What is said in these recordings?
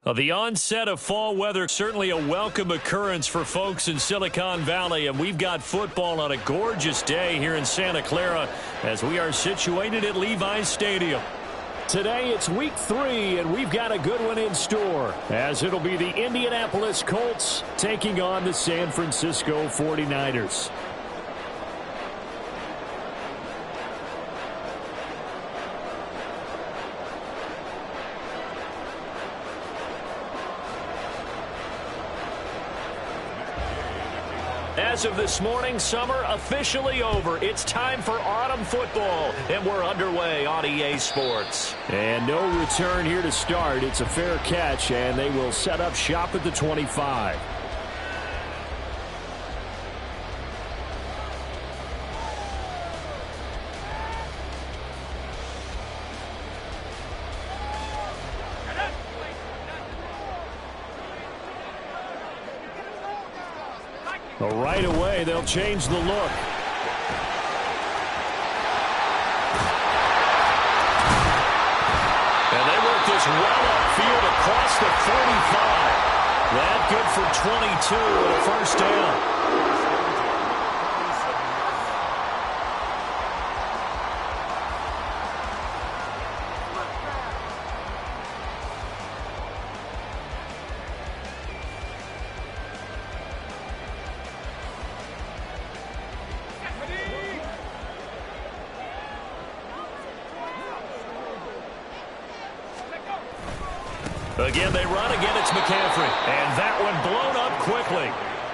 The onset of fall weather, certainly a welcome occurrence for folks in Silicon Valley, and we've got football on a gorgeous day here in Santa Clara as we are situated at Levi's Stadium. Today it's week 3, and we've got a good one in store, as it'll be the Indianapolis Colts taking on the San Francisco 49ers. As of this morning, summer officially over. It's time for autumn football, and we're underway on EA Sports. And no return here to start. It's a fair catch, and they will set up shop at the 25. Right away, they'll change the look. And they work this well upfield across the 45. That good for 22 and a first down. Again, they run. Again, it's McCaffrey. And that one blown up quickly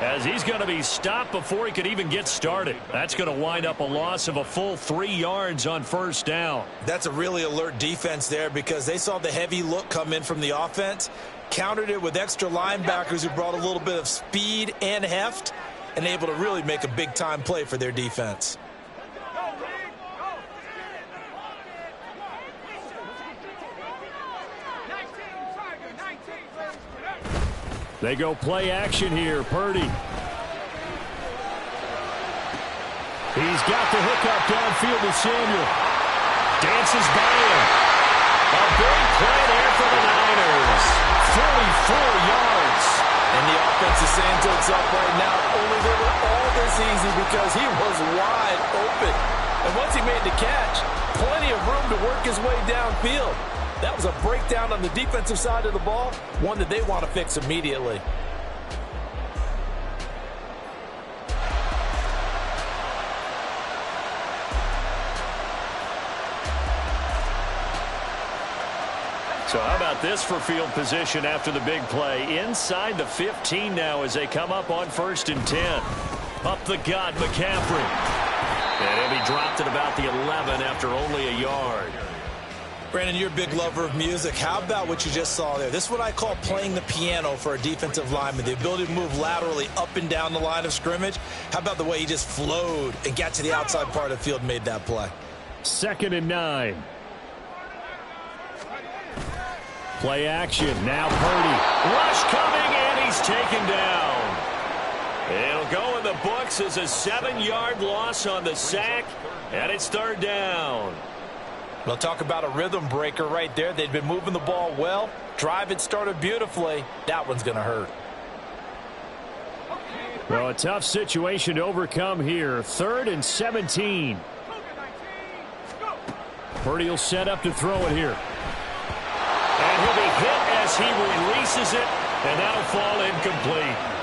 as he's going to be stopped before he could even get started. That's going to wind up a loss of a full 3 yards on first down. That's a really alert defense there because they saw the heavy look come in from the offense, countered it with extra linebackers who brought a little bit of speed and heft, and able to really make a big-time play for their defense. They go play action here. Purdy. He's got the hookup downfield to Samuel. Dances by him. A big play there for the Niners. 44 yards. And the offense is saying to itself right now, only they were all this easy because he was wide open. And once he made the catch, plenty of room to work his way downfield. That was a breakdown on the defensive side of the ball, one that they want to fix immediately. So how about this for field position after the big play? Inside the 15 now as they come up on 1st and 10. Up the gut, McCaffrey. And he'll be dropped at about the 11 after only a yard. Brandon, you're a big lover of music. How about what you just saw there? This is what I call playing the piano for a defensive lineman, the ability to move laterally up and down the line of scrimmage. How about the way he just flowed and got to the outside part of the field and made that play? 2nd and 9. Play action. Now Purdy. Rush coming, and he's taken down. It'll go in the books as a 7-yard loss on the sack, and it's 3rd down. We'll talk about a rhythm breaker right there. They'd been moving the ball well. Drive had started beautifully. That one's going to hurt. Well, a tough situation to overcome here. 3rd and 17. Purdy will set up to throw it here. And he'll be hit as he releases it, and that'll fall incomplete.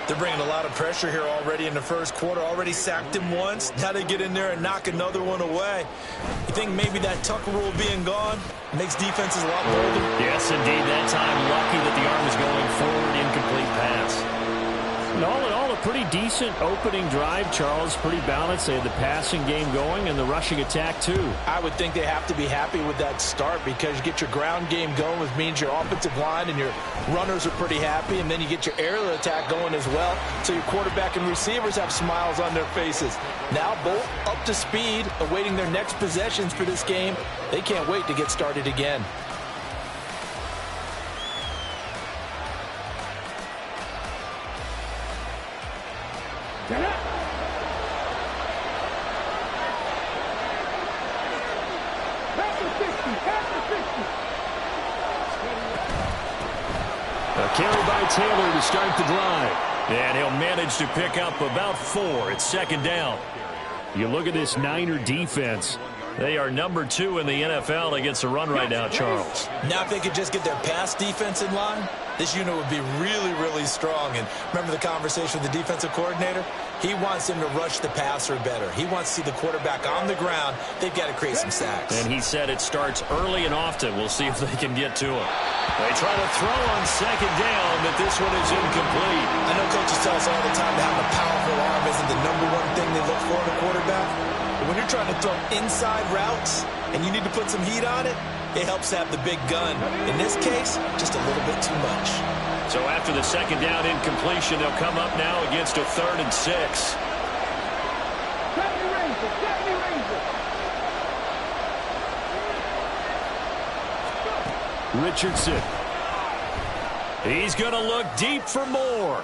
They're bringing a lot of pressure here already in the first quarter. Already sacked him once. Now they get in there and knock another one away. You think maybe that Tucker rule being gone makes defenses a lot bolder? Yes, indeed. That time, lucky that the arm was going forward. Incomplete pass. And all in all, a pretty decent opening drive, Charles. Pretty balanced. They had the passing game going and the rushing attack, too. I would think they have to be happy with that start because you get your ground game going, which means your offensive line and your runners are pretty happy, and then you get your aerial attack going as well, so your quarterback and receivers have smiles on their faces. Now both up to speed, awaiting their next possessions for this game. They can't wait to get started again. carry by Taylor to start the drive. And he'll manage to pick up about 4. It's second down. You look at this Niner defense. They are number 2 in the NFL against the run right now, Charles. Now if they could just get their pass defense in line, this unit would be really, really strong. And remember the conversation with the defensive coordinator? He wants them to rush the passer better. He wants to see the quarterback on the ground. They've got to create some sacks. And he said it starts early and often. We'll see if they can get to him. They try to throw on second down, but this one is incomplete. I know coaches tell us all the time that having a powerful arm isn't the #1 thing they look for in a quarterback. But when you're trying to throw inside routes and you need to put some heat on it, it helps to have the big gun. In this case, just a little bit too much. So after the second down incompletion, they'll come up now against a 3rd and 6. Richardson. He's going to look deep for more.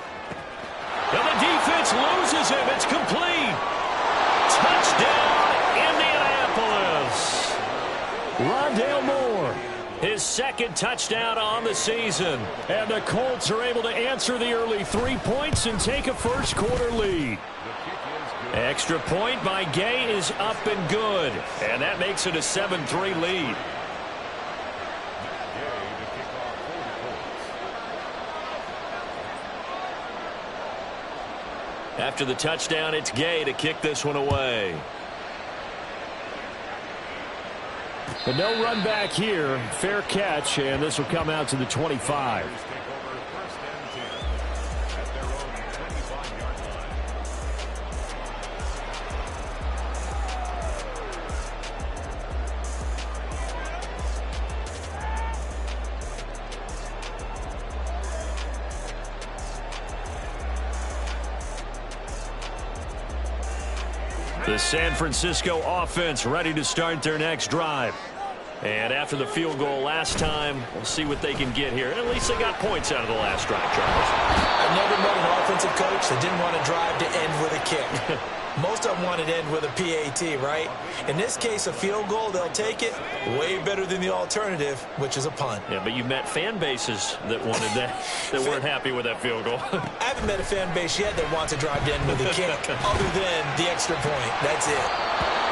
And the defense loses him. It's complete. Touchdown, Indianapolis. Rondale Moore, his 2nd touchdown on the season. And the Colts are able to answer the early 3 points and take a first-quarter lead. Extra point by Gay is up and good. And that makes it a 7-3 lead. After the touchdown, it's Gay to kick this one away. But no run back here. Fair catch, and this will come out to the 25. The San Francisco offense ready to start their next drive. And after the field goal last time, we'll see what they can get here. At least they got points out of the last drive, Charles. I've never met an offensive coach that didn't want to drive to end with a kick. Most of them wanted to end with a PAT, right? In this case, a field goal, they'll take it. Way better than the alternative, which is a punt. Yeah, but you met fan bases that wanted that, that weren't happy with that field goal. I haven't met a fan base yet that wants to drive to end with a kick, other than the extra point. That's it.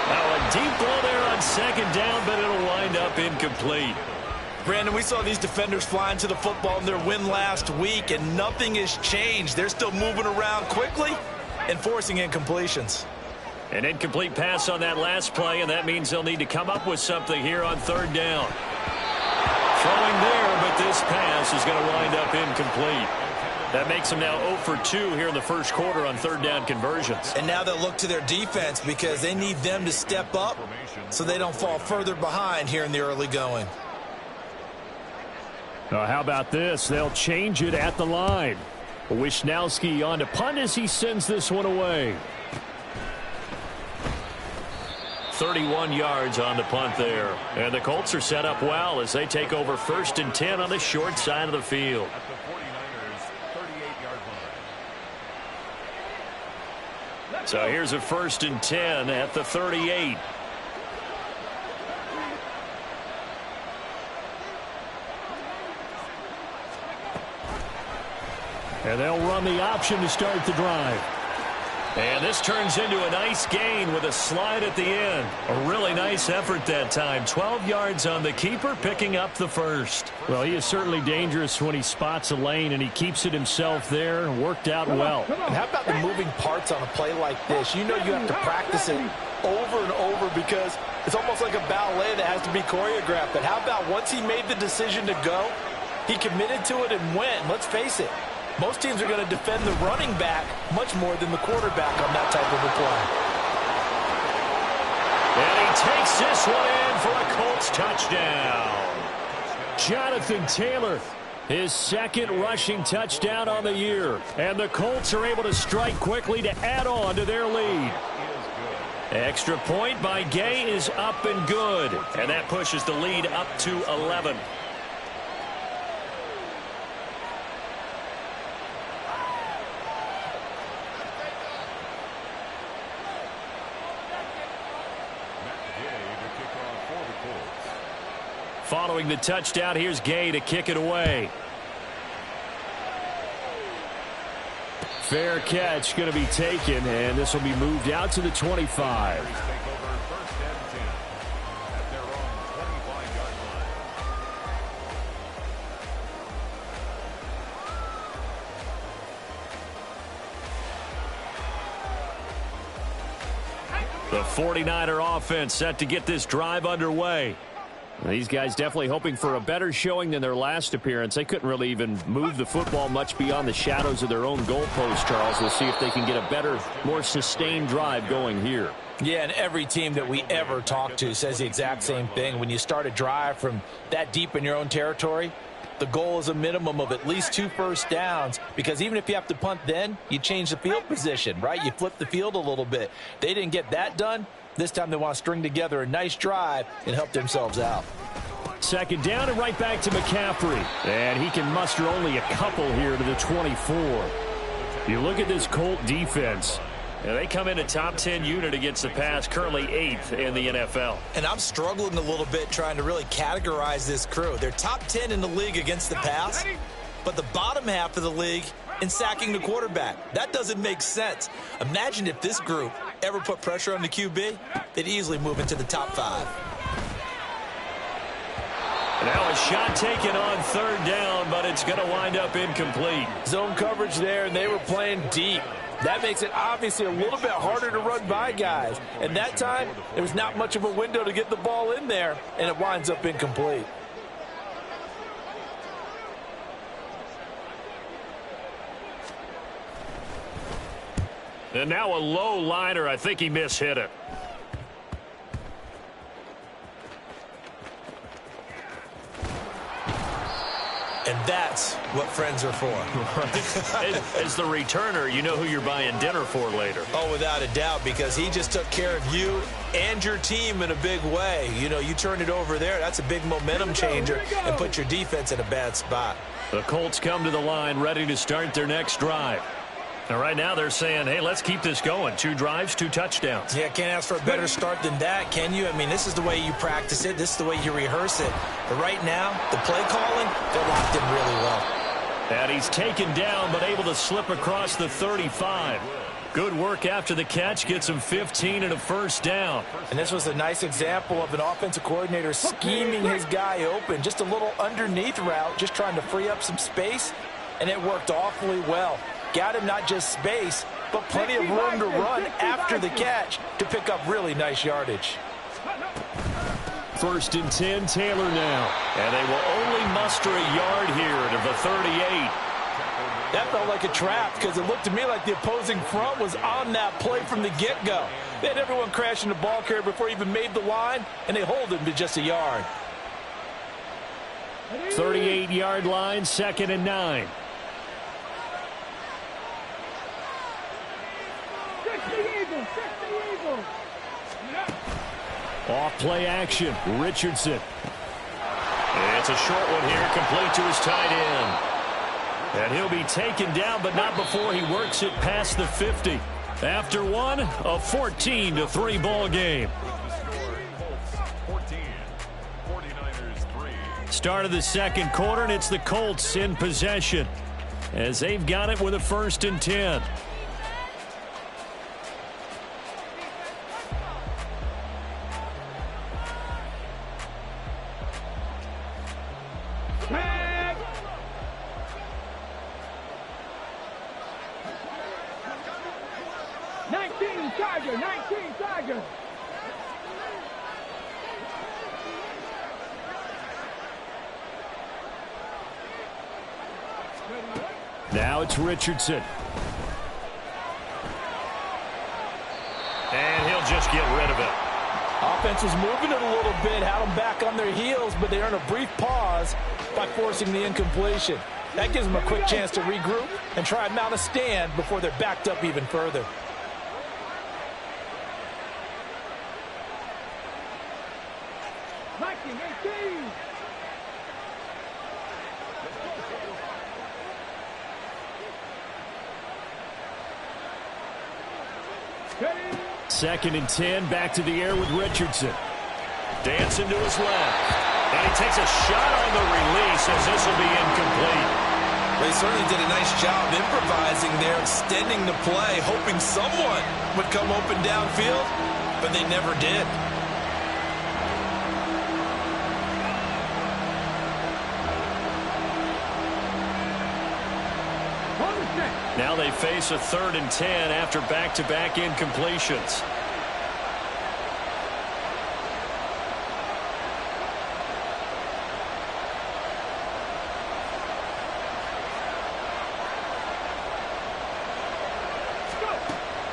Now a deep ball there on second down, but it'll wind up incomplete. Brandon, we saw these defenders flying to the football in their win last week, and nothing has changed. They're still moving around quickly and forcing incompletions. An incomplete pass on that last play, and that means they'll need to come up with something here on 3rd down. Throwing there, but this pass is going to wind up incomplete. That makes them now 0 for 2 here in the first quarter on 3rd down conversions. And now they'll look to their defense because they need them to step up so they don't fall further behind here in the early going. How about this? They'll change it at the line. Wishnowski on to punt as he sends this one away. 31 yards on the punt there. And the Colts are set up well as they take over 1st and 10 on the short side of the field. So here's a 1st and 10 at the 38. And they'll run the option to start the drive. And this turns into a nice gain with a slide at the end. A really nice effort that time. 12 yards on the keeper, picking up the 1st. Well, he is certainly dangerous when he spots a lane, and he keeps it himself there. Worked out well. And how about the moving parts on a play like this? You know you have to practice it over and over because it's almost like a ballet that has to be choreographed. But how about once he made the decision to go, he committed to it and went. And let's face it, most teams are going to defend the running back much more than the quarterback on that type of a play. And he takes this one in for a Colts touchdown. Jonathan Taylor, his 2nd rushing touchdown on the year. And the Colts are able to strike quickly to add on to their lead. Extra point by Gay is up and good. And that pushes the lead up to 11. Following the touchdown, here's Gay to kick it away. Fair catch going to be taken, and this will be moved out to the 25. The 49er offense set to get this drive underway. These guys definitely hoping for a better showing than their last appearance. They couldn't really even move the football much beyond the shadows of their own goalpost, Charles. We'll see if they can get a better, more sustained drive going here. Yeah, and every team that we ever talk to says the exact same thing. When you start a drive from that deep in your own territory, the goal is a minimum of at least 2 first downs, because even if you have to punt then, you change the field position, right? You flip the field a little bit. They didn't get that done. This time they want to string together a nice drive and help themselves out. Second down and right back to McCaffrey. And he can muster only a couple here to the 24. You look at this Colt defense. And they come in a top 10 unit against the pass, currently 8th in the NFL. And I'm struggling a little bit trying to really categorize this crew. They're top 10 in the league against the pass, but the bottom half of the league in sacking the quarterback. That doesn't make sense. Imagine if this group ever put pressure on the QB, they'd easily move into the top 5. Now a shot taken on third down, but it's going to wind up incomplete. Zone coverage there, and they were playing deep. That makes it obviously a little bit harder to run by guys. And that time, there was not much of a window to get the ball in there, and it winds up incomplete. And now a low liner. I think he mishit it. And that's what friends are for. As the returner, you know who you're buying dinner for later. Oh, without a doubt, because he just took care of you and your team in a big way. You know, you turn it over there, that's a big momentum changer, and put your defense in a bad spot. The Colts come to the line ready to start their next drive. And right now they're saying, hey, let's keep this going. 2 drives, 2 touchdowns. Yeah, can't ask for a better start than that, can you? I mean, this is the way you practice it. This is the way you rehearse it. But right now, the play calling, they're locked in really well. And he's taken down, but able to slip across the 35. Good work after the catch. Gets him 15 and a first down. And this was a nice example of an offensive coordinator scheming his guy open. Just a little underneath route, just trying to free up some space. And it worked awfully well. Got him not just space, but plenty of room to run after the catch to pick up really nice yardage. First and 10, Taylor now. And they will only muster a yard here to the 38. That felt like a trap because it looked to me like the opposing front was on that play from the get-go. They had everyone crashing the ball carrier before he even made the line, and they hold him to just a yard. 38-yard line, 2nd and 9. Off play action, Richardson. It's a short one here, complete to his tight end. And he'll be taken down, but not before he works it past the 50. After one, a 14-3 ball game. Start of the second quarter, and it's the Colts in possession as they've got it with a 1st and 10. Now it's Richardson. And he'll just get rid of it. Offense was moving it a little bit, had them back on their heels, but they earn a brief pause by forcing the incompletion. That gives them a quick chance to regroup and try and mount a stand before they're backed up even further. Second and 10, back to the air with Richardson. Dancing to his left. And he takes a shot on the release as this will be incomplete. They certainly did a nice job improvising there, extending the play, hoping someone would come open downfield, but they never did. Now they face a 3rd and 10 after back-to-back incompletions.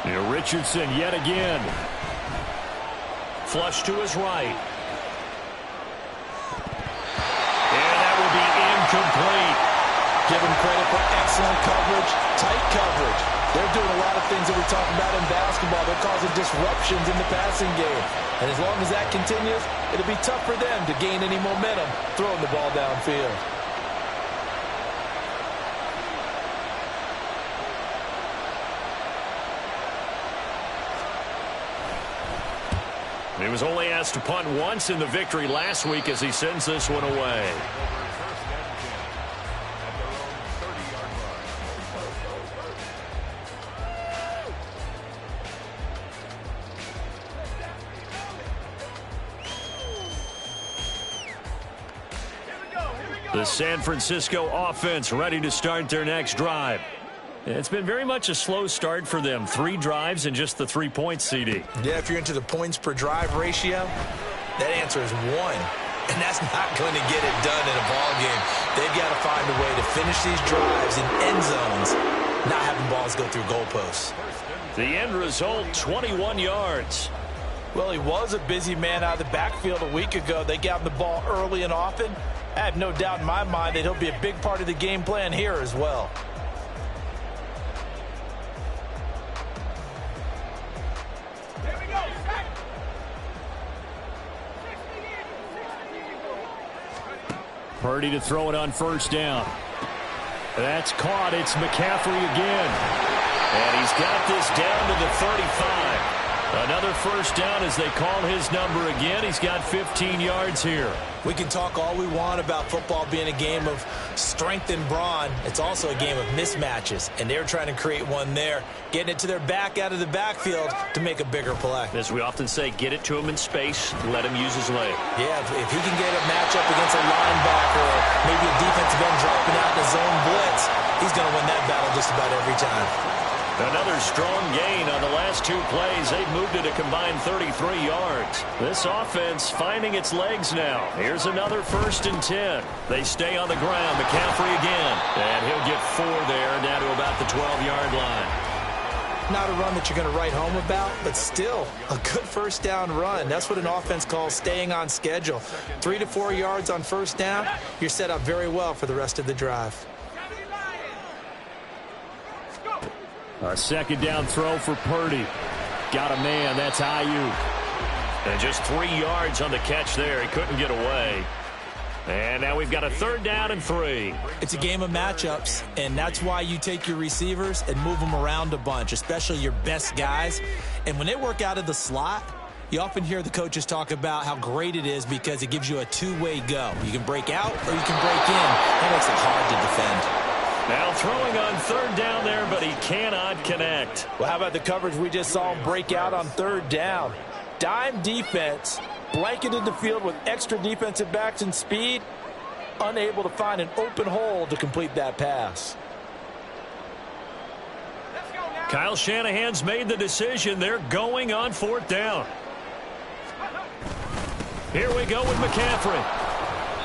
Here Richardson yet again. Flush to his right. And that will be incomplete. Give him credit for excellent coverage, tight coverage. They're doing a lot of things that we talk about in basketball. They're causing disruptions in the passing game. And as long as that continues, it'll be tough for them to gain any momentum throwing the ball downfield. He was only asked to punt once in the victory last week as he sends this one away. The San Francisco offense ready to start their next drive. It's been very much a slow start for them. 3 drives and just the 3 points, CD. Yeah, if you're into the points per drive ratio, that answer is 1. And that's not going to get it done in a ball game. They've got to find a way to finish these drives in end zones, not having balls go through goalposts. The end result, 21 yards. Well, he was a busy man out of the backfield a week ago. They got him the ball early and often. I have no doubt in my mind that he'll be a big part of the game plan here as well. Purdy to throw it on 1st down. That's caught. It's McCaffrey again. And he's got this down to the 35. Another 1st down as they call his number again. He's got 15 yards here. We can talk all we want about football being a game of strength and brawn. It's also a game of mismatches, and they're trying to create one there, getting it to their back out of the backfield to make a bigger play. As we often say, get it to him in space, let him use his leg. Yeah, if he can get a matchup against a linebacker or maybe a defensive end dropping out in a zone blitz, he's going to win that battle just about every time. Another strong gain on the last 2 plays. They've moved it a combined 33 yards. This offense finding its legs now. Here's another 1st and 10. They stay on the ground. McCaffrey again. And he'll get 4 there, down to about the 12-yard line. Not a run that you're going to write home about, but still a good 1st down run. That's what an offense calls staying on schedule. 3 to 4 yards on 1st down. You're set up very well for the rest of the drive. A 2nd down throw for Purdy. Got a man. That's Ayuk. And just 3 yards on the catch there. He couldn't get away. And now we've got a 3rd down and 3. It's a game of matchups, and that's why you take your receivers and move them around a bunch, especially your best guys. And when they work out of the slot, you often hear the coaches talk about how great it is because it gives you a 2-way go. You can break out or you can break in. That makes it hard to defend. Now throwing on 3rd down there, but he cannot connect. Well, how about the coverage we just saw him break out on 3rd down? Dime defense, blanketed the field with extra defensive backs and speed, unable to find an open hole to complete that pass. Kyle Shanahan's made the decision. They're going on 4th down. Here we go with McCaffrey.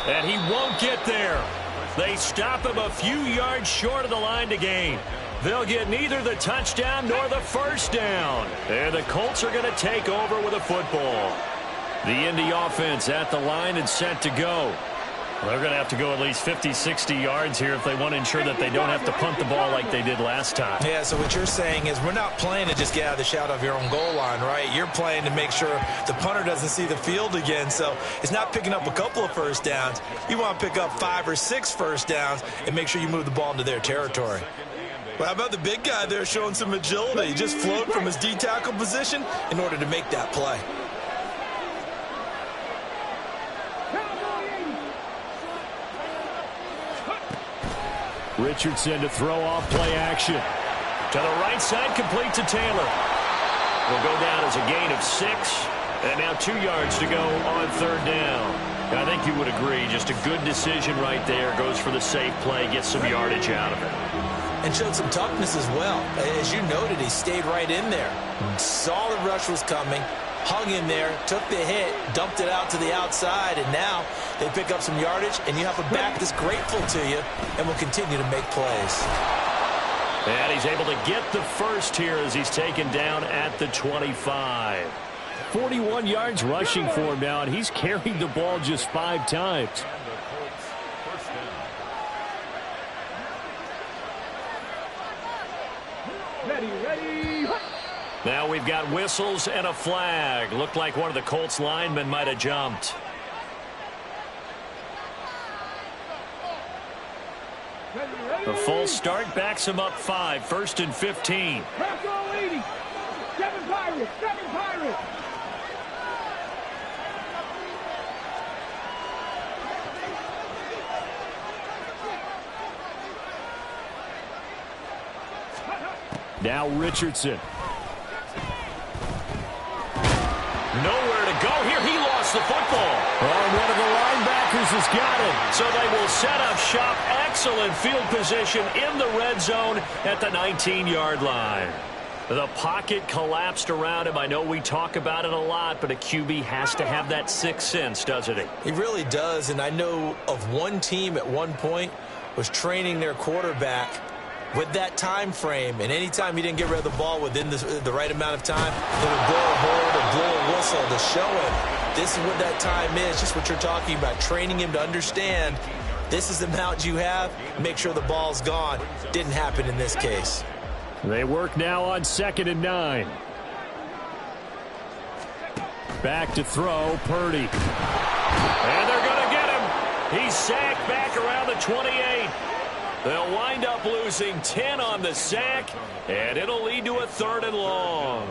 And he won't get there. They stop him a few yards short of the line to gain. They'll get neither the touchdown nor the 1st down. And the Colts are going to take over with a football. The Indy offense at the line and set to go. They're going to have to go at least 50, 60 yards here if they want to ensure that they don't have to punt the ball like they did last time. Yeah, so what you're saying is we're not playing to just get out of the shadow of your own goal line, right? You're playing to make sure the punter doesn't see the field again. So it's not picking up a couple of 1st downs. You want to pick up 5 or 6 1st downs and make sure you move the ball into their territory. Well, how about the big guy there showing some agility? He just floated from his D-tackle position in order to make that play. Richardson to throw off play action. To the right side, complete to Taylor. Will go down as a gain of 6. And now 2 yards to go on 3rd down. I think you would agree, just a good decision right there. Goes for the safe play, gets some yardage out of it. And showed some toughness as well. As you noted, he stayed right in there. Saw the rush was coming, hung in there, took the hit, dumped it out to the outside, and now they pick up some yardage, and you have a back that's grateful to you and will continue to make plays. And he's able to get the first here as he's taken down at the 25. 41 yards rushing for him now, and he's carried the ball just 5 times. Ready. Now we've got whistles and a flag. Looked like one of the Colts linemen might have jumped. The full start backs him up 5, 1st and 15. Now Richardson. Nowhere to go here. He lost the football. Oh, one of the linebackers has got it. So they will set up shop. Excellent field position in the red zone at the 19-yard line. The pocket collapsed around him. I know we talk about it a lot, but a QB has to have that sixth sense, doesn't he? He really does, and I know of one team at one point was training their quarterback with that time frame, and anytime he didn't get rid of the ball within the right amount of time, they would blow a hold or blow a whistle to show him this is what that time is, just what you're talking about, training him to understand this is the amount you have, make sure the ball's gone. Didn't happen in this case. They work now on 2nd and 9. Back to throw, Purdy. And they're going to get him. He's sacked back around the 28. They'll wind up losing 10 on the sack, and it'll lead to a 3rd and long.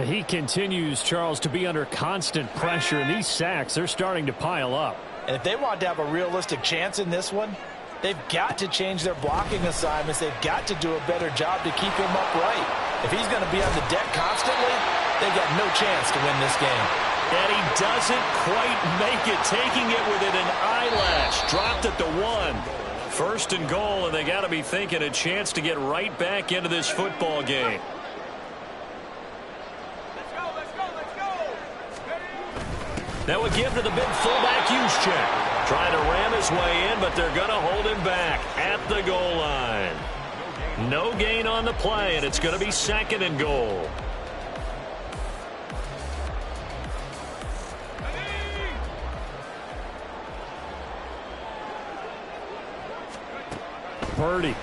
He continues, Charles, to be under constant pressure, and these sacks, they're starting to pile up. And if they want to have a realistic chance in this one, they've got to change their blocking assignments. They've got to do a better job to keep him upright. If he's going to be on the deck constantly, they've got no chance to win this game. And he doesn't quite make it, taking it within an eyelash. Dropped at the 1. 1st and goal, and they got to be thinking a chance to get right back into this football game. Now a give to the big fullback Juszczyk. Trying to ram his way in, but they're going to hold him back at the goal line. No gain on the play, and it's going to be 2nd and goal. Purdy.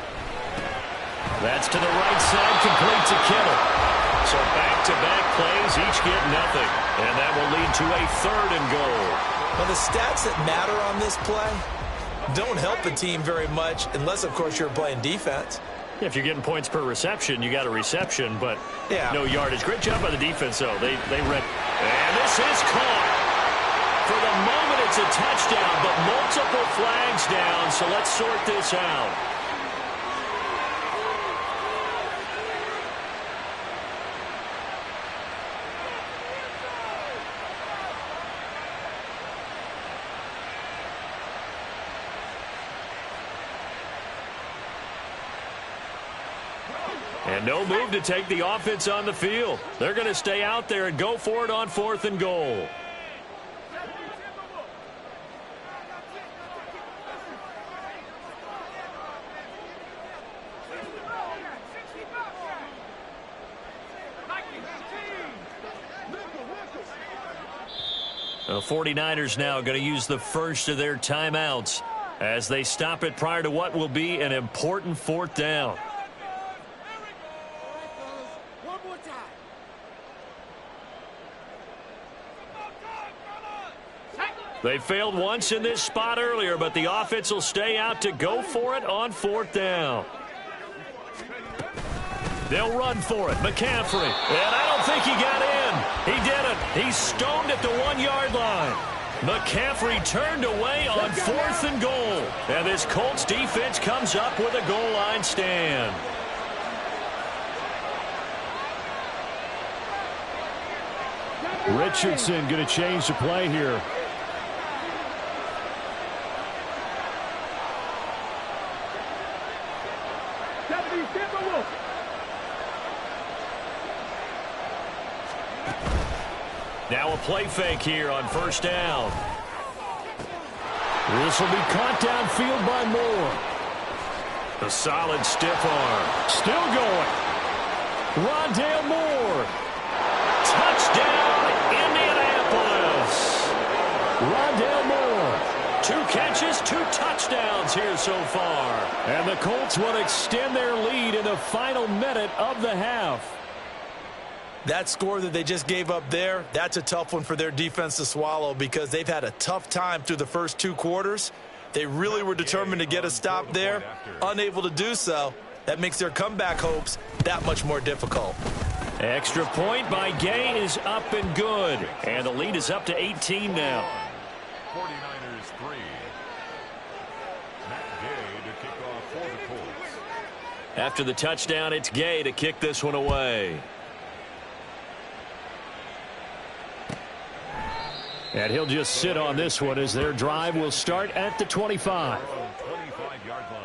That's to the right side, complete to Kittle. So back-to-back plays, each get nothing. And that will lead to a 3rd and goal. Well, the stats that matter on this play don't help a team very much unless, of course, you're playing defense. If you're getting points per reception, you got a reception, but no yardage. Great job by the defense, though. They read. And this is caught. For the moment, it's a touchdown, but multiple flags down, so let's sort this out. And no move to take the offense on the field. They're going to stay out there and go for it on 4th and goal. The 49ers now going to use the first of their timeouts as they stop it prior to what will be an important 4th down. They failed once in this spot earlier, but the offense will stay out to go for it on 4th down. They'll run for it. McCaffrey. And I don't think he got in. He didn't. He's stoned at the 1-yard line. McCaffrey turned away on 4th and goal. And this Colts defense comes up with a goal line stand. Richardson going to change the play here. Now a play fake here on 1st down. This will be caught downfield by Moore. A solid stiff arm. Still going. Rondale Moore. Touchdown, Indianapolis. Rondale Moore. 2 catches, 2 touchdowns here so far. And the Colts will extend their lead in the final minute of the half. That score that they just gave up there, that's a tough one for their defense to swallow because they've had a tough time through the first 2 quarters. They really were determined to get a stop there, unable to do so. That makes their comeback hopes that much more difficult. Extra point by Gay is up and good. And the lead is up to 18 now. 49ers 3. Matt Gay to kick off for the Colts. After the touchdown, it's Gay to kick this one away. And he'll just sit on this one as their drive will start at the 25. 25-yard line.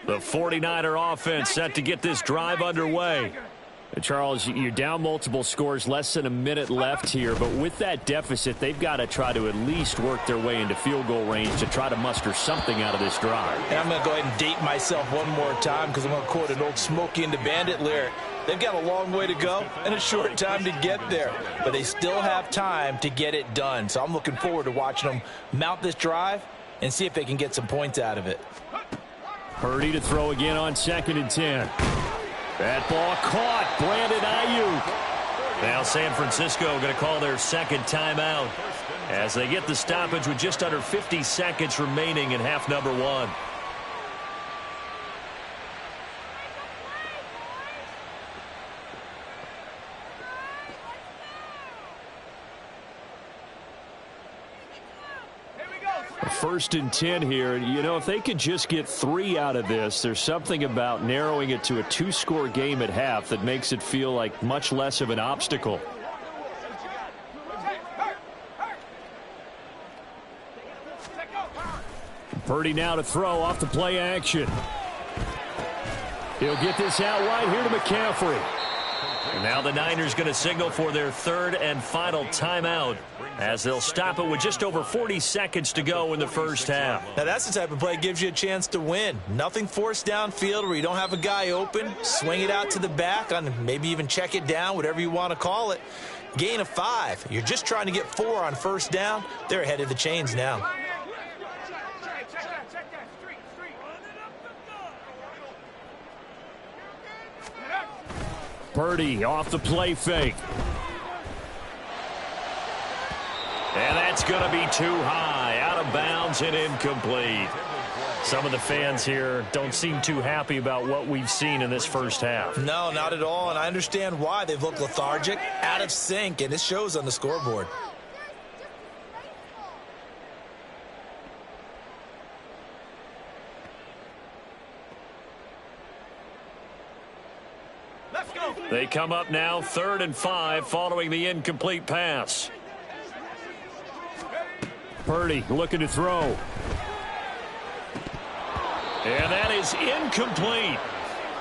The 49er offense set to get this drive underway. Charles, you're down multiple scores, less than a minute left here, but with that deficit, they've got to try to at least work their way into field goal range to try to muster something out of this drive. And I'm going to go ahead and date myself one more time because I'm going to quote an old Smokey and the Bandit lyric. They've got a long way to go and a short time to get there, but they still have time to get it done. So I'm looking forward to watching them mount this drive and see if they can get some points out of it. Purdy to throw again on 2nd and 10. That ball caught. Brandon Ayuk. Now San Francisco going to call their 2nd timeout as they get the stoppage with just under 50 seconds remaining in half number 1. First and 10 here. You know, if they could just get 3 out of this, there's something about narrowing it to a 2-score game at half that makes it feel like much less of an obstacle. Purdy now to throw off the play action. He'll get this out wide here to McCaffrey. And now the Niners going to signal for their 3rd and final timeout as they'll stop it with just over 40 seconds to go in the first half. Now that's the type of play that gives you a chance to win. Nothing forced downfield where you don't have a guy open. Swing it out to the back, on maybe even check it down, whatever you want to call it. Gain of 5. You're just trying to get 4 on 1st down. They're ahead of the chains now. Purdy off the play fake. And that's going to be too high, out of bounds and incomplete. Some of the fans here don't seem too happy about what we've seen in this first half. No, not at all, and I understand why. They've looked lethargic, out of sync, and it shows on the scoreboard. Let's go. They come up now 3rd and 5 following the incomplete pass. Purdy looking to throw. And that is incomplete.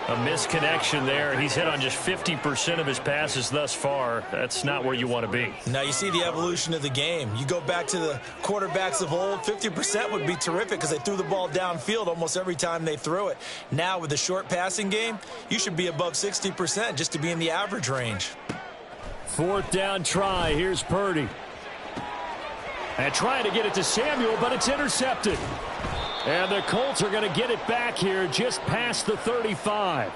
A misconnection there. He's hit on just 50% of his passes thus far. That's not where you want to be. Now you see the evolution of the game. You go back to the quarterbacks of old, 50% would be terrific because they threw the ball downfield almost every time they threw it. Now with the short passing game, you should be above 60% just to be in the average range. 4th down try. Here's Purdy. And trying to get it to Samuel, but it's intercepted. And the Colts are going to get it back here just past the 35.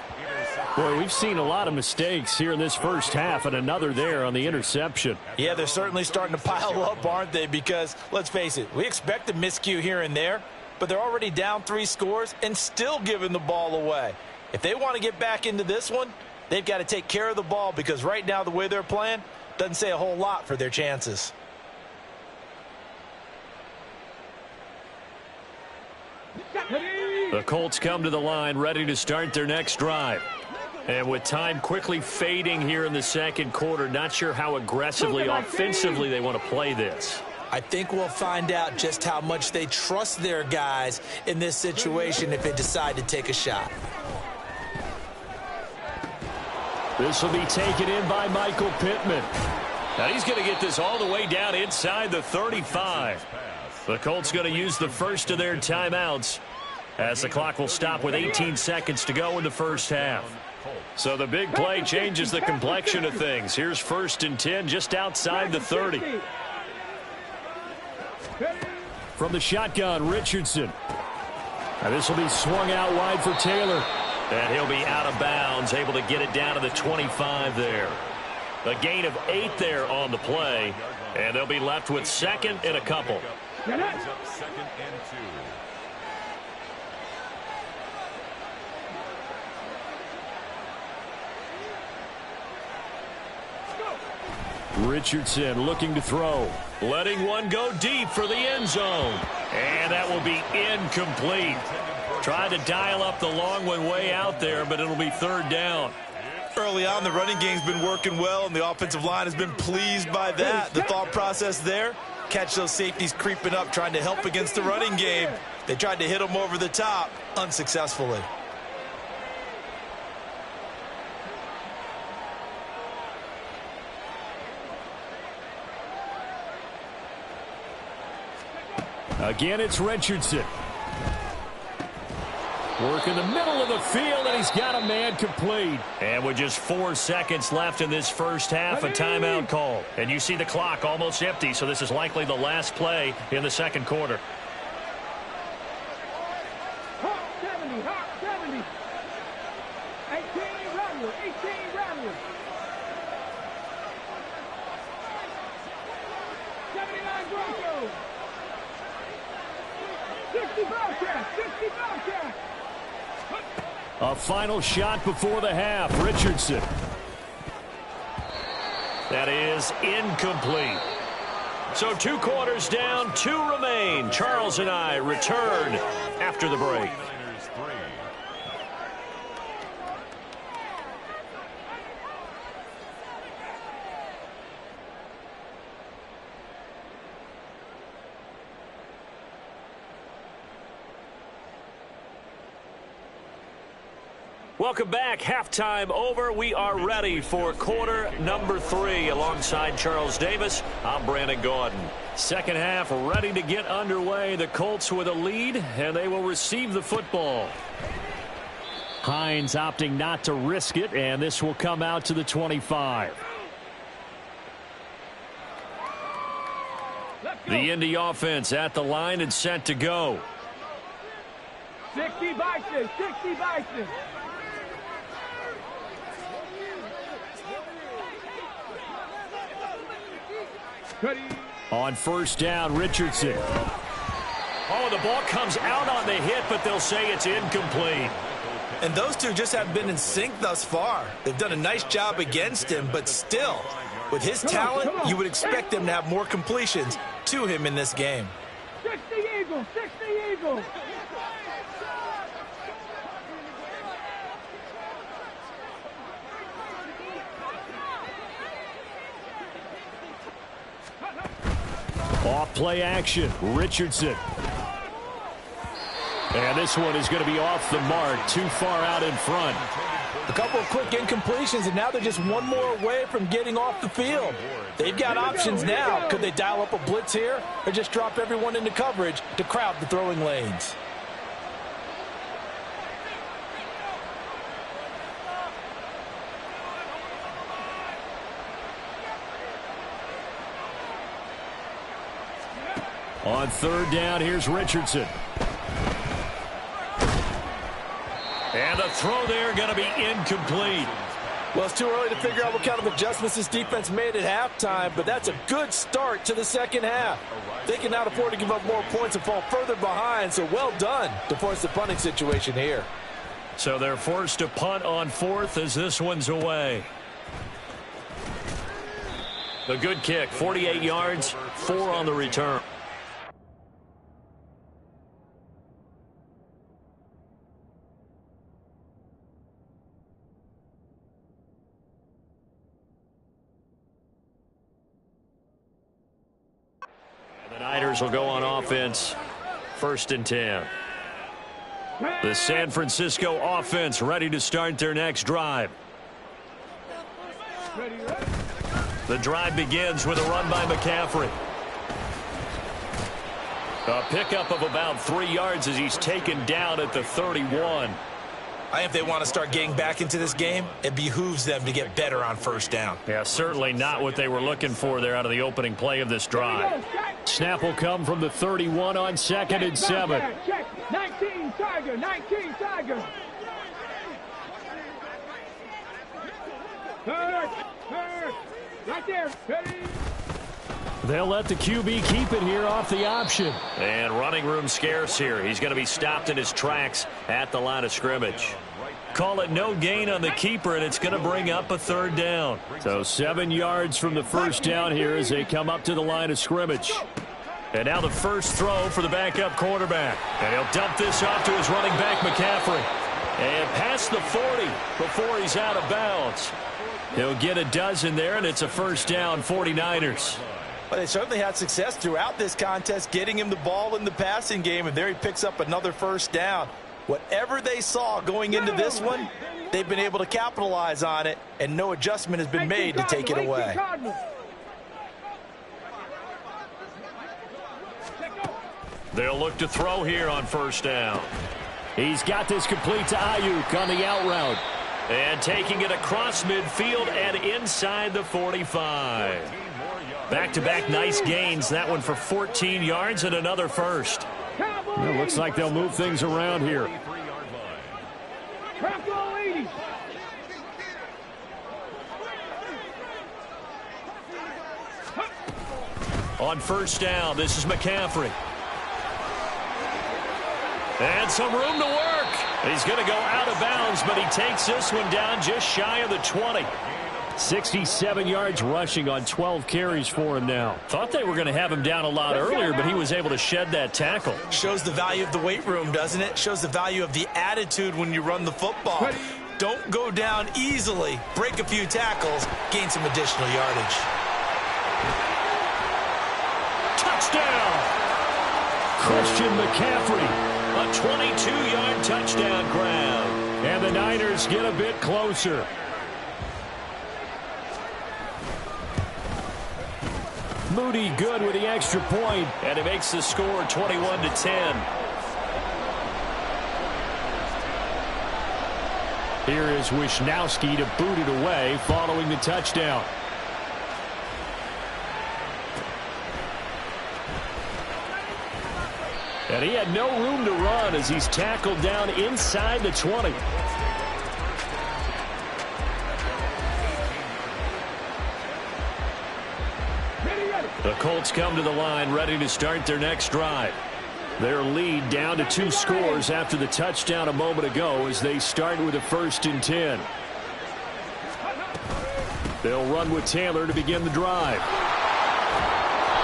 Boy, we've seen a lot of mistakes here in this first half, and another there on the interception. Yeah, they're certainly starting to pile up, aren't they? Because, let's face it, we expected miscue here and there, but they're already down 3 scores and still giving the ball away. If they want to get back into this one, they've got to take care of the ball, because right now the way they're playing doesn't say a whole lot for their chances. The Colts come to the line ready to start their next drive. And with time quickly fading here in the second quarter, not sure how aggressively, offensively they want to play this. I think we'll find out just how much they trust their guys in this situation if they decide to take a shot. This will be taken in by Michael Pittman. Now he's going to get this all the way down inside the 35. The Colts going to use the first of their timeouts as the clock will stop with 18 seconds to go in the first half. So the big play changes the complexion of things. Here's 1st and 10 just outside the 30. From the shotgun, Richardson. And this will be swung out wide for Taylor. And he'll be out of bounds, able to get it down to the 25 there. A gain of 8 there on the play. And they'll be left with 2nd and a couple. Second and 2. Richardson looking to throw. Letting one go deep for the end zone. And that will be incomplete. Tried to dial up the long one way out there, but it'll be 3rd down. Early on, the running game's been working well, and the offensive line has been pleased by that. The thought process there, catch those safeties creeping up, trying to help against the running game. They tried to hit them over the top, unsuccessfully. Again, it's Richardson. Work in the middle of the field, and he's got a man complete. And with just 4 seconds left in this first half, a timeout call. And you see the clock almost empty, so this is likely the last play in the second quarter. Hawk 70, Hawk 70. 18 Ramler, 18 Ramler. 79 Broncos. 60 Bobcats, 60 Bobcats. A final shot before the half. Richardson. That is incomplete. So 2 quarters down, 2 remain. Charles and I return after the break. Welcome back. Halftime over. We are ready for quarter number 3. Alongside Charles Davis, I'm Brandon Gaudin. Second half ready to get underway. The Colts with a lead, and they will receive the football. Hines opting not to risk it, and this will come out to the 25. The Indy offense at the line and set to go. 60 Bison, 60 Bison. On first down, Richardson. Oh, the ball comes out on the hit, but they'll say it's incomplete. And those two just haven't been in sync thus far. They've done a nice job against him, but still, with his talent, you would expect them to have more completions to him in this game. 60 Eagles, 60 Eagles. Off play action, Richardson. And this one is going to be off the mark, too far out in front. A couple of quick incompletions, and now they're just one more away from getting off the field. They've got options now. Could they dial up a blitz here or just drop everyone into coverage to crowd the throwing lanes? On third down, here's Richardson. And the throw there going to be incomplete. Well, it's too early to figure out what kind of adjustments this defense made at halftime, but that's a good start to the second half. They can now afford to give up more points and fall further behind, so well done to force the punting situation here. So they're forced to punt on fourth as this one's away. The good kick, 48 yards, 4 on the return. And the Niners will go on offense, 1st and 10. The San Francisco offense ready to start their next drive. The drive begins with a run by McCaffrey. A pickup of about 3 yards as he's taken down at the 31. I think if they want to start getting back into this game, it behooves them to get better on first down. Yeah, certainly not what they were looking for there out of the opening play of this drive. Snap will come from the 31 on 2nd and 7. Check. 19 Tiger. 19 Tiger. Right there. Ready. They'll let the QB keep it here off the option. And running room scarce here. He's going to be stopped in his tracks at the line of scrimmage. Call it no gain on the keeper, and it's going to bring up a 3rd down. So 7 yards from the first down here as they come up to the line of scrimmage. And now the first throw for the backup quarterback. And he'll dump this off to his running back, McCaffrey. And past the 40 before he's out of bounds. He'll get a dozen there, and it's a 1st down, 49ers. But they certainly had success throughout this contest getting him the ball in the passing game, and there he picks up another 1st down. Whatever they saw going into this one, they've been able to capitalize on it, and no adjustment has been made to take it away. They'll look to throw here on 1st down. He's got this complete to Ayuk on the out route. And taking it across midfield and inside the 45. Back-to-back nice gains. That one for 14 yards and another 1st. It looks like they'll move things around here. On 1st down, this is McCaffrey. And some room to work. He's going to go out of bounds, but he takes this one down just shy of the 20. 67 yards rushing on 12 carries for him now. Thought they were going to have him down a lot earlier, but he was able to shed that tackle. Shows the value of the weight room, doesn't it? Shows the value of the attitude when you run the football. Don't go down easily. Break a few tackles. Gain some additional yardage. Touchdown! Christian McCaffrey. A 22-yard touchdown grab. And the Niners get a bit closer. Moody good with the extra point. And it makes the score 21-10. Here is Wisnowski to boot it away following the touchdown. And he had no room to run as he's tackled down inside the 20. The Colts come to the line ready to start their next drive. Their lead down to 2 scores after the touchdown a moment ago as they start with a 1st and 10. They'll run with Taylor to begin the drive.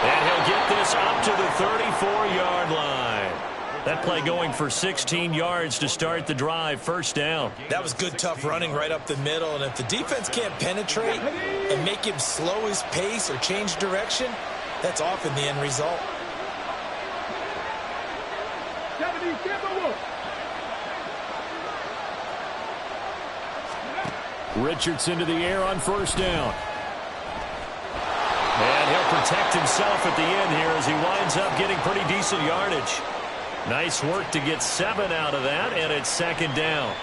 And he'll get this up to the 34-yard line. That play going for 16 yards to start the drive, 1st down. That was good, tough running right up the middle. And if the defense can't penetrate and make him slow his pace or change direction, that's often the end result. Richardson to the air on 1st down. And he'll protect himself at the end here as he winds up getting pretty decent yardage. Nice work to get 7 out of that, and it's 2nd down.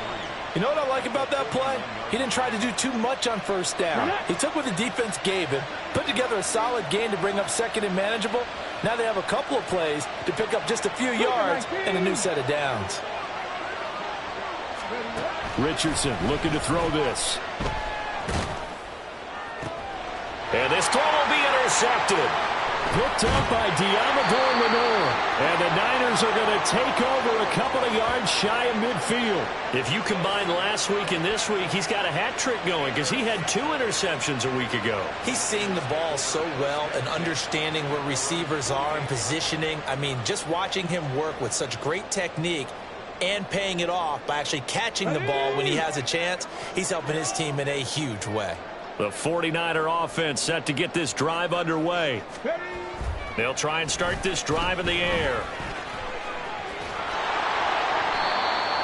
You know what I like about that play? He didn't try to do too much on 1st down. He took what the defense gave him, put together a solid gain to bring up 2nd and manageable. Now they have a couple of plays to pick up just a few yards and a new set of downs. Richardson looking to throw this. And this throw will be intercepted. Picked up by Diamador Lenore. And the Niners are going to take over a couple of yards shy of midfield. If you combine last week and this week, he's got a hat trick going because he had 2 interceptions a week ago. He's seeing the ball so well and understanding where receivers are and positioning. I mean, just watching him work with such great technique and paying it off by actually catching the ball when he has a chance, he's helping his team in a huge way. The 49er offense set to get this drive underway. They'll try and start this drive in the air.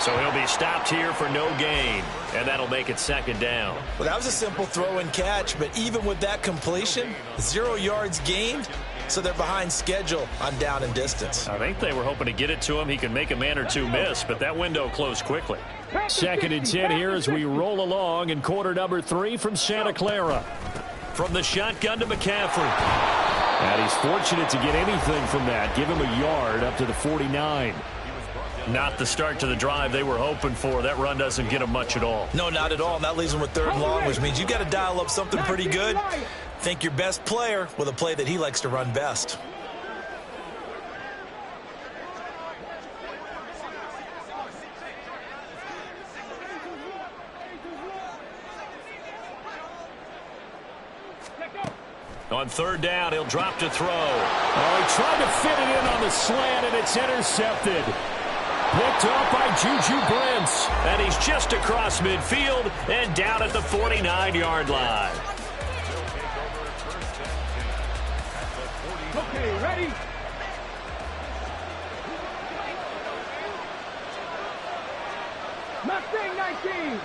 So he'll be stopped here for no gain, and that'll make it 2nd down. Well, that was a simple throw and catch, but even with that completion, 0 yards gained, so they're behind schedule on down and distance. I think they were hoping to get it to him. He could make a man or 2 miss, but that window closed quickly. 2nd and 10 here as we roll along in quarter number 3 from Santa Clara. From the shotgun to McCaffrey. And he's fortunate to get anything from that. Give him a yard up to the 49. Not the start to the drive they were hoping for. That run doesn't get him much at all. No, not at all. And that leaves him with 3rd and long, which means you got to dial up something pretty good. Think your best player with a play that he likes to run best. On 3rd down, he'll drop to throw. Oh, he tried to fit it in on the slant, and it's intercepted. Picked off by Juju Brents. And he's just across midfield and down at the 49-yard line. Okay, ready? Mustang 19.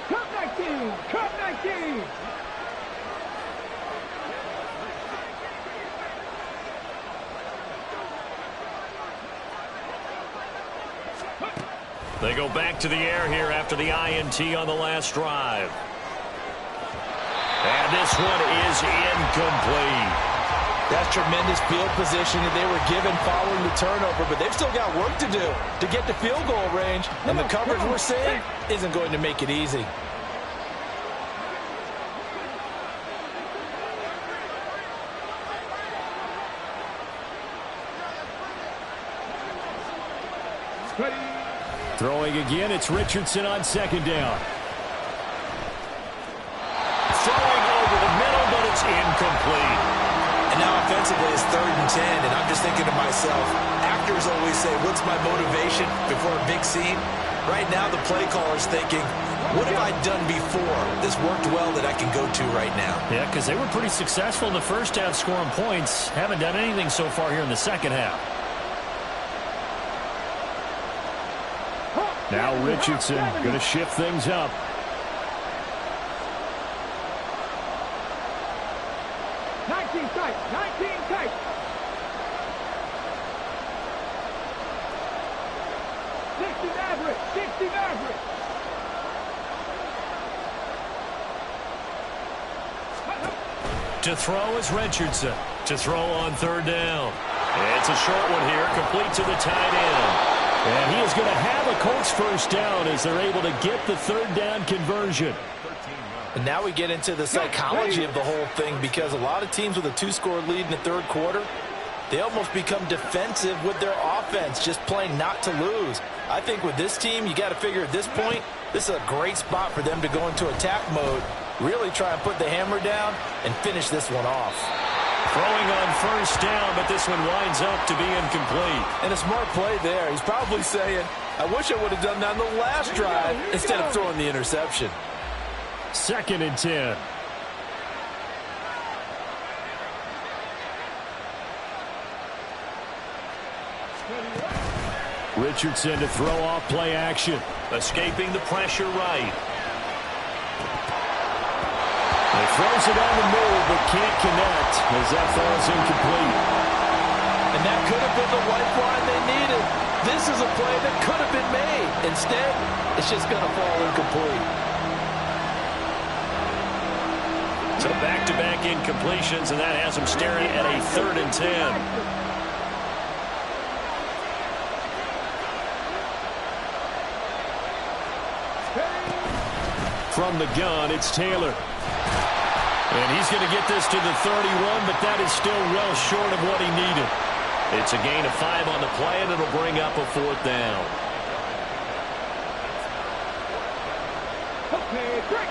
Cup 19. Cup 19. They go back to the air here after the INT on the last drive. And this one is incomplete. That's tremendous field position that they were given following the turnover, but they've still got work to do to get to field goal range, and the coverage we're seeing isn't going to make it easy. Throwing again, it's Richardson on 2nd down. Throwing over the middle, but it's incomplete. And now offensively it's 3rd and 10, and I'm just thinking to myself, actors always say, what's my motivation before a big scene? Right now the play caller's thinking, what have I done before this worked well that I can go to right now? Yeah, because they were pretty successful in the first half scoring points. Haven't done anything so far here in the second half. Now Richardson going to shift things up. Tight, 19 tight. Sixty average. To throw is Richardson. To throw on 3rd down. It's a short one here, complete to the tight end. And he is going to have a Colts 1st down as they're able to get the 3rd down conversion. And now we get into the psychology of the whole thing, because a lot of teams with a 2-score lead in the 3rd quarter, they almost become defensive with their offense, just playing not to lose. I think with this team, you got to figure at this point, this is a great spot for them to go into attack mode, really try and put the hammer down and finish this one off. Throwing on 1st down, but this one winds up to be incomplete. And a smart play there. He's probably saying, I wish I would have done that on the last drive instead of throwing the interception. 2nd and 10. Richardson to throw off play action. Escaping the pressure right. He throws it on the move, but can't connect as that falls incomplete. And that could have been the lifeline they needed. This is a play that could have been made. Instead, it's just going to fall incomplete. So back-to-back incompletions, and that has them staring at a 3rd and 10. From the gun, it's Taylor. And he's going to get this to the 31, but that is still well short of what he needed. It's a gain of 5 on the play, and it'll bring up a 4th down. Okay, break.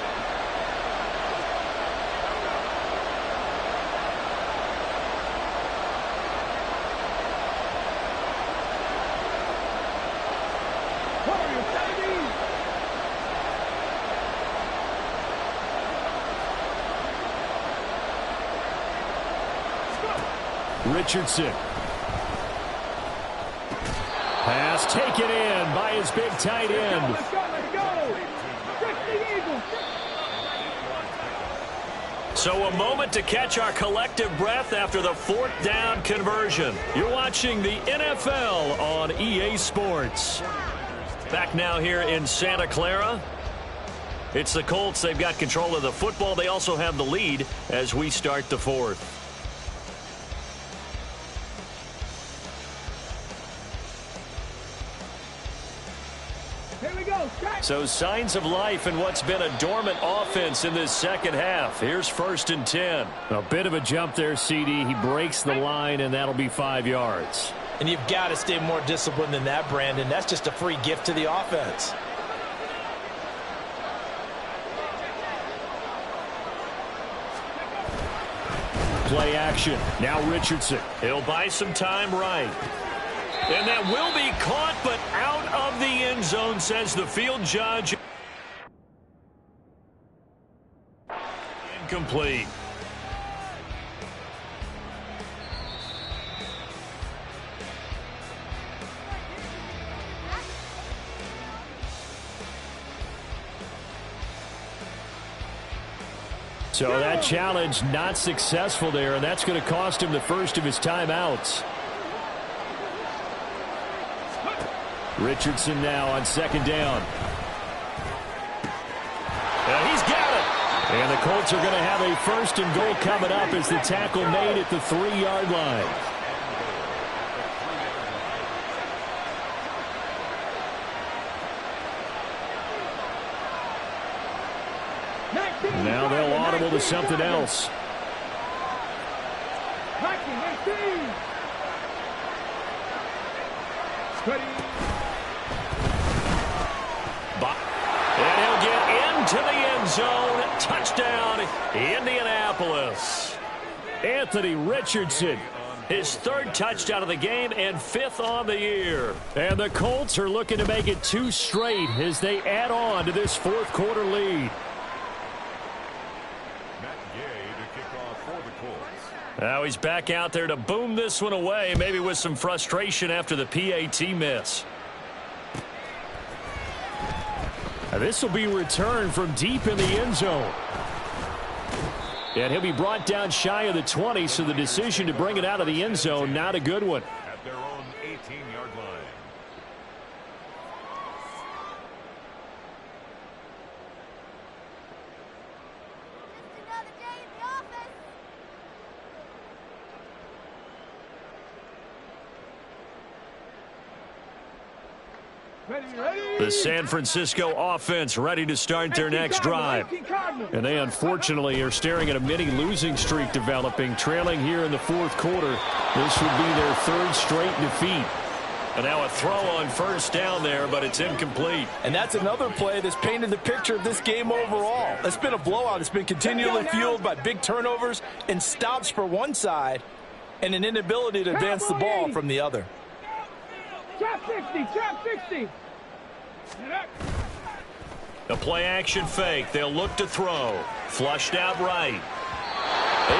Richardson. Pass taken in by his big tight end. Let's go, let's go. 60 Eagles. So a moment to catch our collective breath after the 4th down conversion. You're watching the NFL on EA Sports. Back now here in Santa Clara. It's the Colts. They've got control of the football. They also have the lead as we start the 4th. So signs of life in what's been a dormant offense in this second half. Here's 1st and 10. A bit of a jump there, CD. He breaks the line, and that'll be 5 yards. And you've got to stay more disciplined than that, Brandon. That's just a free gift to the offense. Play action. Now Richardson. He'll buy some time right. And that will be caught, but out of the end zone, says the field judge. Incomplete. So that challenge not successful there, and that's going to cost him the first of his timeouts. Richardson now on 2nd down. And he's got it. And the Colts are going to have a 1st and goal coming up as the tackle made at the 3-yard line. Now they'll audible to something else. 19. And he'll get into the end zone. Touchdown, Indianapolis. Anthony Richardson, his 3rd touchdown of the game and 5th on the year. And the Colts are looking to make it 2 straight as they add on to this 4th quarter lead. Now he's back out there to boom this one away, maybe with some frustration after the PAT miss. Now this will be returned from deep in the end zone. And he'll be brought down shy of the 20, so the decision to bring it out of the end zone, not a good one. At their own 18-yard line. The San Francisco offense ready to start their next drive. And they unfortunately are staring at a mini losing streak developing, trailing here in the 4th quarter. This would be their 3rd straight defeat. And now a throw on 1st down there, but it's incomplete. And that's another play that's painted the picture of this game overall. It's been a blowout. It's been continually fueled by big turnovers and stops for one side and an inability to advance the ball from the other. Trap 60, trap 60. The play action fake. They'll look to throw. Flushed out right.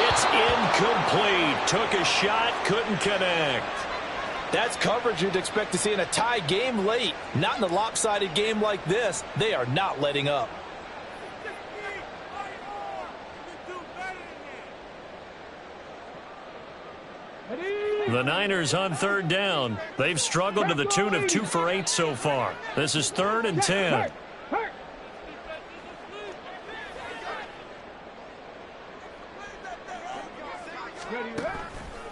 It's incomplete. Took a shot, couldn't connect. That's coverage you'd expect to see in a tie game late. Not in a lopsided game like this. They are not letting up. The Niners on 3rd down. They've struggled to the tune of 2 for 8 so far. This is 3rd and 10.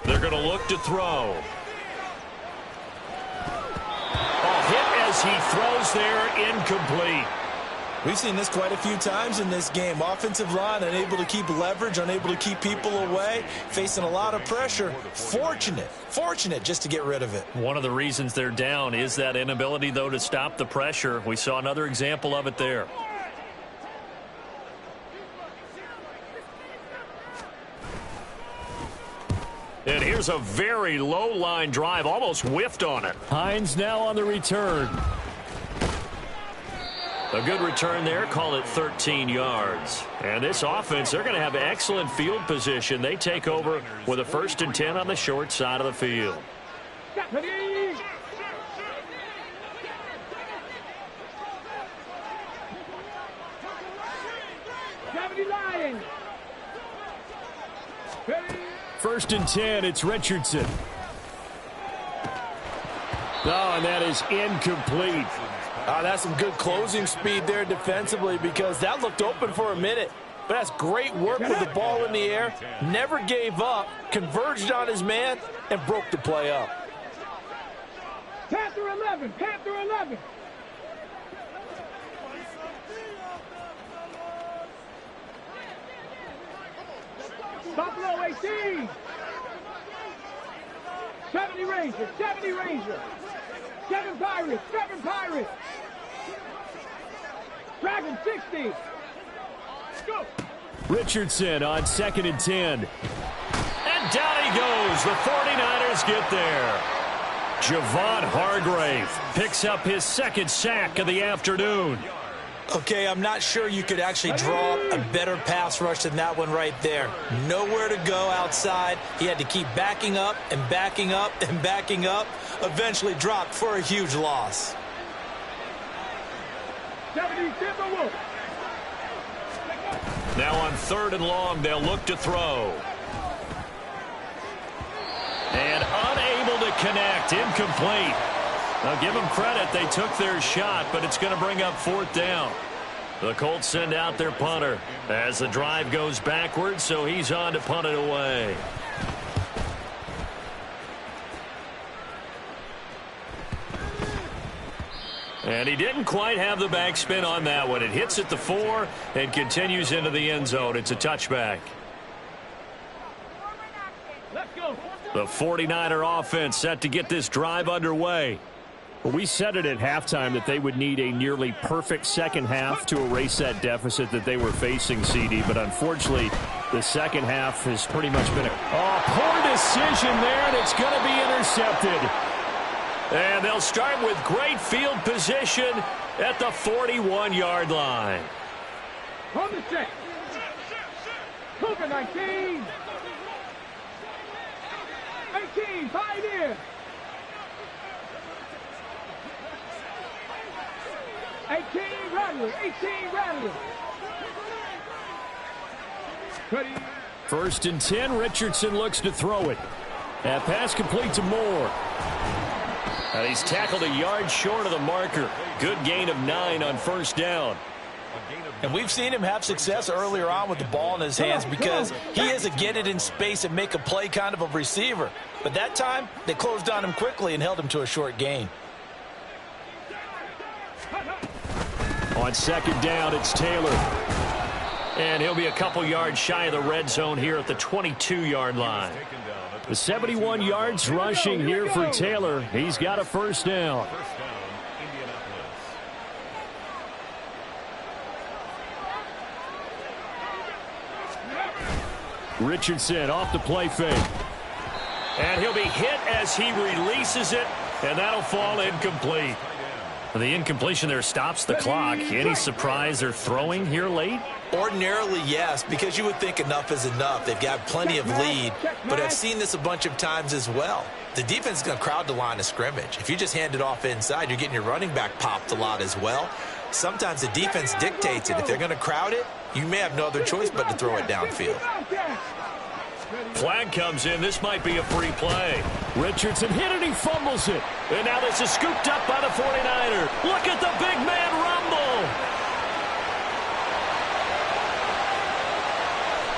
They're going to look to throw. A hit as he throws there, incomplete. We've seen this quite a few times in this game. Offensive line unable to keep leverage, unable to keep people away, facing a lot of pressure. Fortunate just to get rid of it. One of the reasons they're down is that inability, though, to stop the pressure. We saw another example of it there. And here's a very low line drive, almost whiffed on it. Hines now on the return. A good return there, call it 13 yards. And this offense, they're going to have excellent field position. They take over with a 1st and 10 on the short side of the field. First and 10, it's Richardson. Oh, and that is incomplete. That's some good closing speed there defensively, because that looked open for a minute. But that's great work with the ball in the air. Never gave up, converged on his man, and broke the play up. Panther 11, Panther 11. Buffalo 18. 70 Ranger, 70 Ranger. 7 Pirates, 7 Pirates. Dragon 60. Go. Richardson on 2nd and 10. And down he goes. The 49ers get there. Javon Hargrave picks up his 2nd sack of the afternoon. Okay, I'm not sure you could actually draw a better pass rush than that one right there. Nowhere to go outside. He had to keep backing up and backing up and backing up. Eventually dropped for a huge loss. 70 Timberwolves. Now on 3rd and long, they'll look to throw. And unable to connect. Incomplete. Now give them credit. They took their shot, but it's going to bring up 4th down. The Colts send out their punter as the drive goes backwards, so he's on to punt it away. And he didn't quite have the backspin on that one. It hits at the 4 and continues into the end zone. It's a touchback. Let's go. The 49er offense set to get this drive underway. Well, we said it at halftime that they would need a nearly perfect second half to erase that deficit that they were facing, CD. But unfortunately, the second half has pretty much been a poor decision there, and it's going to be intercepted. And they'll start with great field position at the 41-yard line. On the check. Cougar 19. 18, Pioneer. 18, Rattler. 18, Rattler. 1st and 10, Richardson looks to throw it. That pass complete to Moore. And he's tackled a yard short of the marker. Good gain of 9 on 1st down. And we've seen him have success earlier on with the ball in his hands because he is a get it in space and make a play kind of a receiver. But that time, they closed on him quickly and held him to a short gain. On 2nd down, it's Taylor. And he'll be a couple yards shy of the red zone here at the 22-yard line. The 71 yards rushing here for Taylor. He's got a 1st down. Richardson off the play fake. And he'll be hit as he releases it, and that'll fall incomplete. The incompletion there stops the clock. Any surprise they're throwing here late? Ordinarily, yes, because you would think enough is enough. They've got plenty of lead, but I've seen this a bunch of times as well. The defense is going to crowd the line of scrimmage. If you just hand it off inside, you're getting your running back popped a lot as well. Sometimes the defense dictates it. If they're going to crowd it, you may have no other choice but to throw it downfield. Flag comes in. This might be a free play. Richardson hit it. He fumbles it. And now this is scooped up by the 49er. Look at the big man rumble.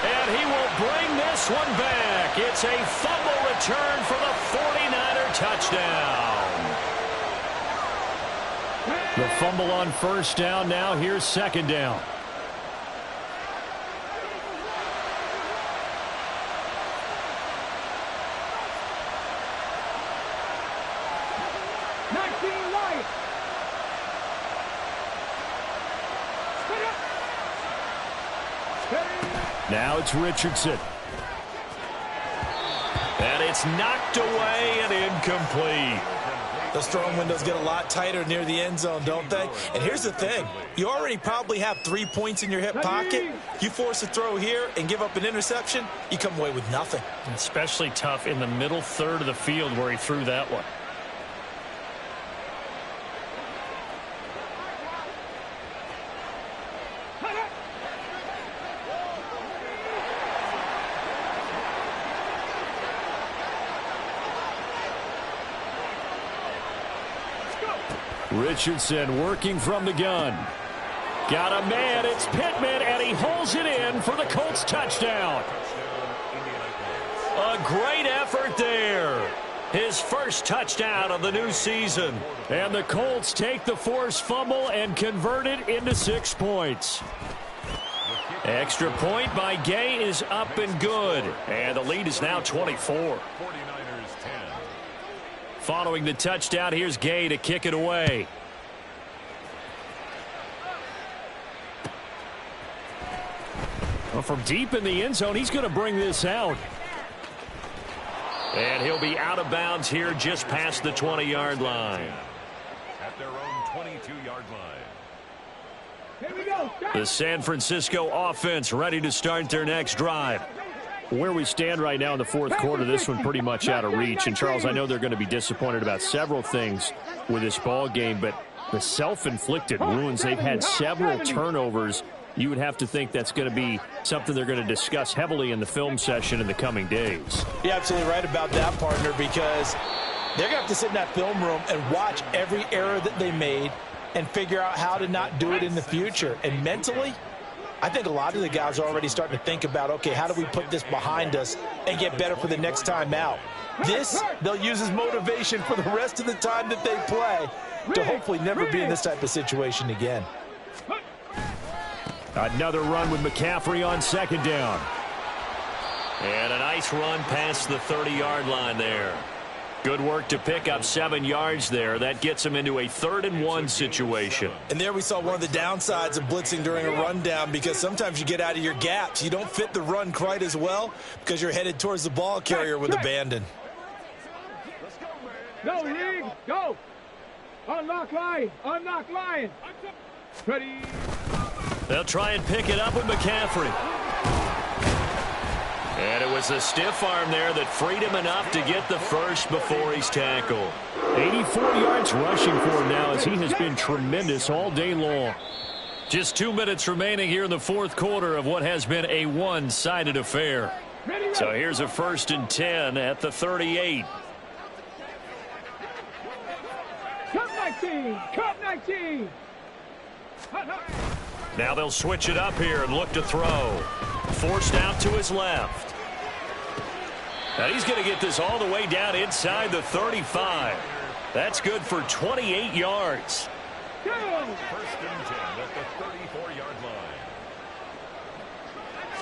And he will bring this one back. It's a fumble return for the 49er touchdown. The fumble on first down. Now here's second down. Now it's Richardson. And it's knocked away and incomplete. Those throwing windows get a lot tighter near the end zone, don't they? And here's the thing. You already probably have 3 points in your hip pocket. You force a throw here and give up an interception, you come away with nothing. Especially tough in the middle third of the field where he threw that one. Richardson working from the gun. Got a man. It's Pittman, and he holds it in for the Colts touchdown. A great effort there. His first touchdown of the new season. And the Colts take the forced fumble and convert it into 6 points. Extra point by Gay is up and good. And the lead is now 24. Following the touchdown, here's Gay to kick it away. Well, from deep in the end zone, he's going to bring this out. And he'll be out of bounds here just past the 20-yard line. At their own 22-yard line. Here we go. The San Francisco offense ready to start their next drive. Where we stand right now in the fourth quarter, this one pretty much out of reach. And, Charles, I know they're going to be disappointed about several things with this ball game, but the self-inflicted wounds, they've had several turnovers. You would have to think that's going to be something they're going to discuss heavily in the film session in the coming days. You're absolutely right about that, partner, because they're going to have to sit in that film room and watch every error that they made and figure out how to not do it in the future. And mentally, I think a lot of the guys are already starting to think about, okay, how do we put this behind us and get better for the next time out? This, they'll use as motivation for the rest of the time that they play to hopefully never be in this type of situation again. Another run with McCaffrey on second down. And a nice run past the 30-yard line there. Good work to pick up 7 yards there. That gets him into a 3rd and 1 situation. And there we saw one of the downsides of blitzing during a rundown, because sometimes you get out of your gaps. You don't fit the run quite as well because you're headed towards the ball carrier with abandon. Go, League. Go. Unlock line. Unlock line. Ready. They'll try and pick it up with McCaffrey. And it was a stiff arm there that freed him enough to get the first before he's tackled. 84 yards rushing for him now, as he has been tremendous all day long. Just 2 minutes remaining here in the fourth quarter of what has been a one-sided affair. So here's a 1st and 10 at the 38. Cup 19. Cup 19. Now they'll switch it up here and look to throw. Forced out to his left. Now he's going to get this all the way down inside the 35. That's good for 28 yards. Go. 1st and 10 at the 34-yard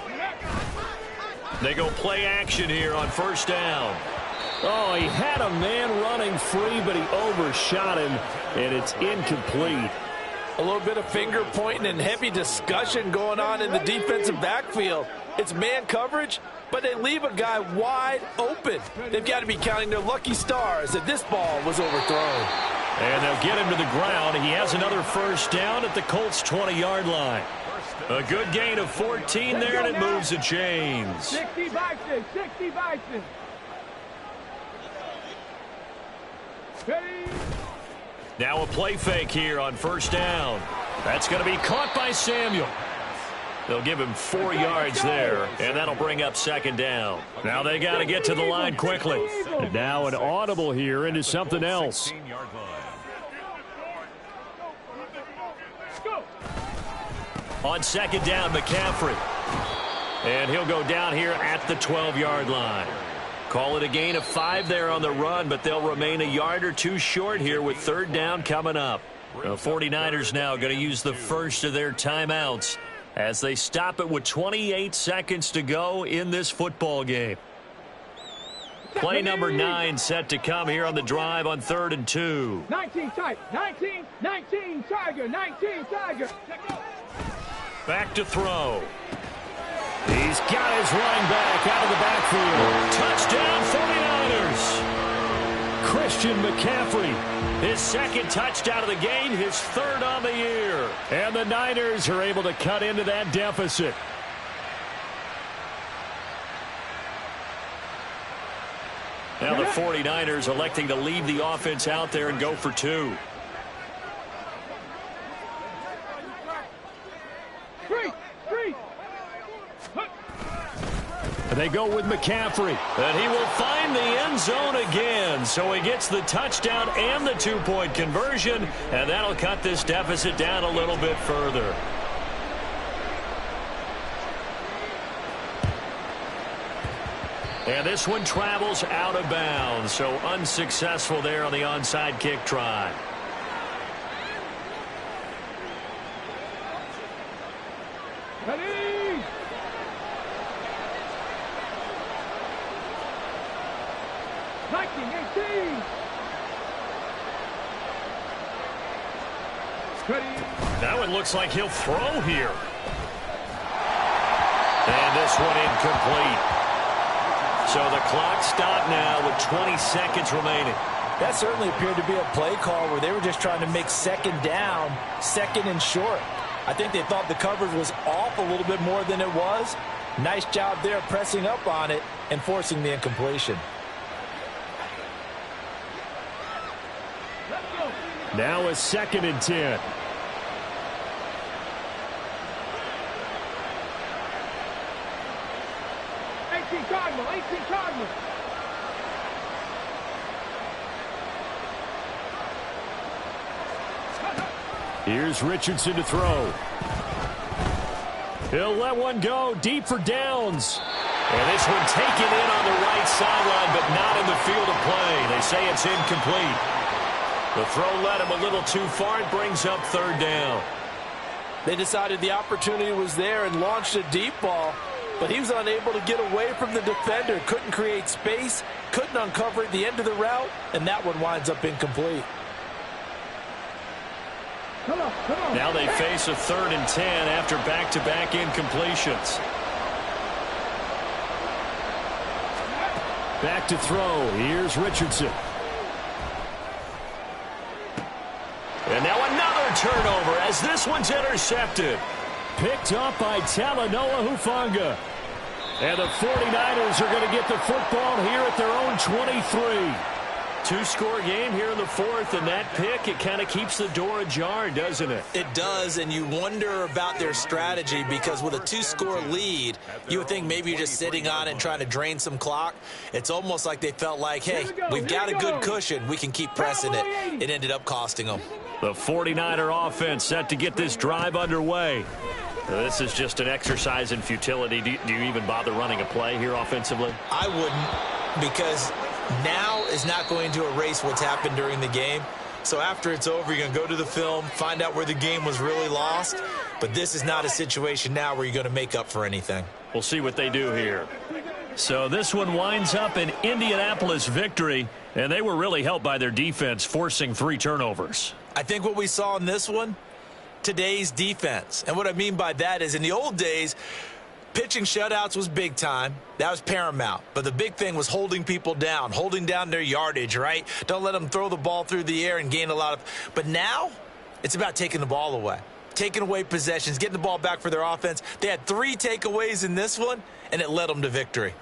line. They go play action here on 1st down. Oh, he had a man running free, but he overshot him, and it's incomplete. A little bit of finger pointing and heavy discussion going on in the defensive backfield. It's man coverage, but they leave a guy wide open. They've got to be counting their lucky stars that this ball was overthrown. And they'll get him to the ground. He has another 1st down at the Colts' 20-yard line. A good gain of 14 there, and it moves the chains. 60 Bison. 60 Bison. Ready. Now a play fake here on 1st down. That's going to be caught by Samuel. They'll give him 4 yards there, and that'll bring up 2nd down. Now they got to get to the line quickly. And now an audible here into something else. On 2nd down, McCaffrey. And he'll go down here at the 12-yard line. Call it a gain of 5 there on the run, but they'll remain a yard or 2 short here with 3rd down coming up. The 49ers now going to use the first of their timeouts as they stop it with 28 seconds to go in this football game. Play number 9 set to come here on the drive on 3rd and 2. 19 tight. 19 Tiger. 19 Tiger. Back to throw. He's got his running back out of the backfield. Touchdown 49ers. Christian McCaffrey, his second touchdown of the game, his 3rd on the year. And the Niners are able to cut into that deficit. Now the 49ers electing to leave the offense out there and go for 2. They go with McCaffrey. And he will find the end zone again. So he gets the touchdown and the 2-point conversion. And that'll cut this deficit down a little bit further. And this one travels out of bounds. So unsuccessful there on the onside kick try. Ready? 19-18. That one looks like he'll throw here. And this one incomplete. So the clock stopped now with 20 seconds remaining. That certainly appeared to be a play call where they were just trying to make second down, second and short. I think they thought the coverage was off a little bit more than it was. Nice job there pressing up on it and forcing the incompletion. Now a 2nd and 10. Cardinal. 18 Cardinal. Here's Richardson to throw. He'll let one go deep for downs. And this one taken in on the right sideline, but not in the field of play. They say it's incomplete. The throw led him a little too far. It brings up 3rd down. They decided the opportunity was there and launched a deep ball, but he was unable to get away from the defender. Couldn't create space, couldn't uncover at the end of the route, and that one winds up incomplete. Come on. Now they face a 3rd and 10 after back-to-back incompletions. Back to throw. Here's Richardson. And now another turnover as this one's intercepted. Picked up by Talanoa Hufanga. And the 49ers are going to get the football here at their own 23. 2-score game here in the 4th, and that pick, it kind of keeps the door ajar, doesn't it? It does, and you wonder about their strategy because with a 2-score lead, you would think maybe you're just sitting on it and trying to drain some clock. It's almost like they felt like, hey, we've got a good cushion. We can keep pressing it. It ended up costing them. The 49er offense set to get this drive underway. This is just an exercise in futility. Do you even bother running a play here offensively? I wouldn't, because now is not going to erase what's happened during the game. So after it's over, you're going to go to the film, find out where the game was really lost. But this is not a situation now where you're going to make up for anything. We'll see what they do here. So this one winds up an Indianapolis victory, and they were really helped by their defense, forcing 3 turnovers. I think what we saw in this one, today's defense. And what I mean by that is in the old days, pitching shutouts was big time. That was paramount. But the big thing was holding people down, holding down their yardage, right? Don't let them throw the ball through the air and gain a lot of. But now it's about taking the ball away, taking away possessions, getting the ball back for their offense. They had 3 takeaways in this one, and it led them to victory.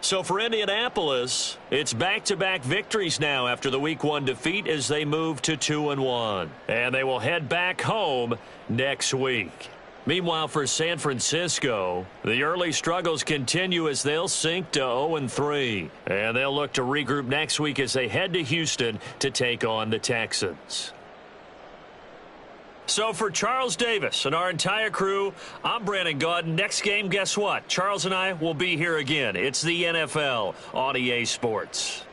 So for Indianapolis, it's back-to-back victories now after the Week 1 defeat as they move to 2-1. And they will head back home next week. Meanwhile, for San Francisco, the early struggles continue as they'll sink to 0-3. And they'll look to regroup next week as they head to Houston to take on the Texans. So for Charles Davis and our entire crew, I'm Brandon Gaudin. Next game, guess what? Charles and I will be here again. It's the NFL on EA Sports.